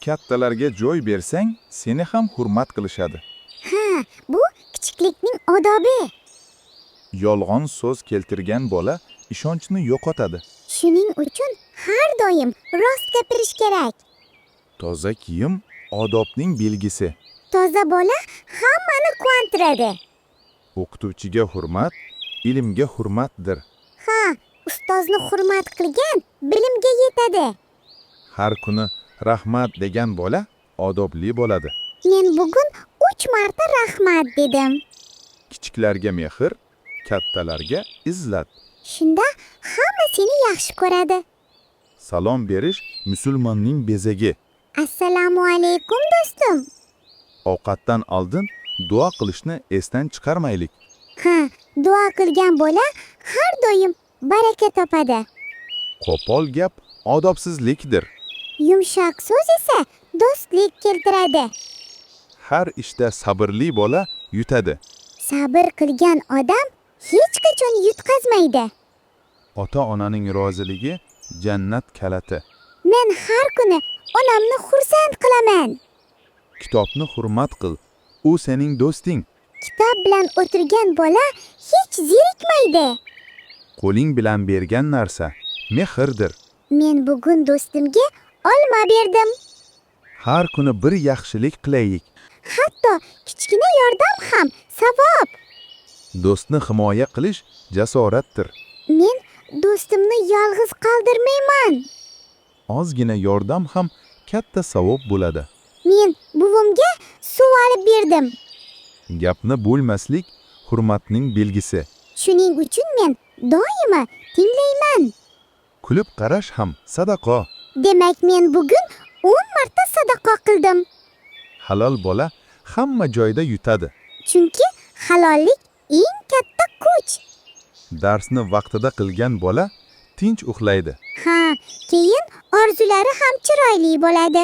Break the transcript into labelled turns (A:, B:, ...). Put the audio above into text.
A: kattalarga joy bersang, seni ham hurmat qilishadi.
B: Ha, bu kichiklikning odobi.
A: Yolg'on so'z keltirgan bola ishonchni yo'qotadi.
B: Shuning uchun har doim rost gapirish kerak.
A: Toza kiyim odobning belgisi.
B: Toza bola hammani quvontiradi.
A: O'qituvchiga hurmat ilmga hurmatdir.
B: Ha, ustozni hurmat qilgan bilimga yetadi.
A: Har kuni rahmat degan bola odobli bo'ladi.
B: Men bugun 3 marta rahmat dedim.
A: Kichiklarga mehr, kattalarga izzat.
B: Shunda hamma seni yaxshi ko'radi.
A: Salom berish musulmonning bezagi.
B: Assalomu alaykum do'stim.
A: Ovqatdan oldin duo qilishni esdan chiqarmaylik.
B: Ha, duo qilgan bola har doim baraka topadi.
A: Qo'pol gap odobsizlikdir.
B: Yumshoq so'z esa do'stlik keltiradi.
A: Har ishda sabrli bola yutadi.
B: Sabr qilgan odam hech qachon yutqazmaydi.
A: Ota-onaning roziligi jannat kaliti.
B: Men har kuni onamni xursand qilaman.
A: Kitobni hurmat qil. U sening do'sting.
B: Kitob bilan o'tirgan bola hech zerikmaydi.
A: Qo'ling bilan bergan narsa mehrdir.
B: Men bugun do'stimga olma berdim.
A: Har kuni bir yaxshilik qilaylik.
B: Hatto kichkina yordam ham savob.
A: Do'stni himoya qilish jasoratdir.
B: Men do'stimni yolg'iz qoldirmayman.
A: Ozgina yordam ham katta savob bo'ladi.
B: Men buvimga suv olib berdim.
A: Gapni bo'lmaslik hurmatning belgisi.
B: Shuning uchun men doimo tinglayman.
A: Kulib qarash ham sadaqo.
B: Demak, men bugun 10 marta sadaqa qildim.
A: Halol bola hamma joyda yutadi.
B: Chunki halollik eng katta kuch.
A: Darsni vaqtida qilgan bola tinch uxlaydi.
B: Ha, keyin orzulari ham chiroyli bo'ladi.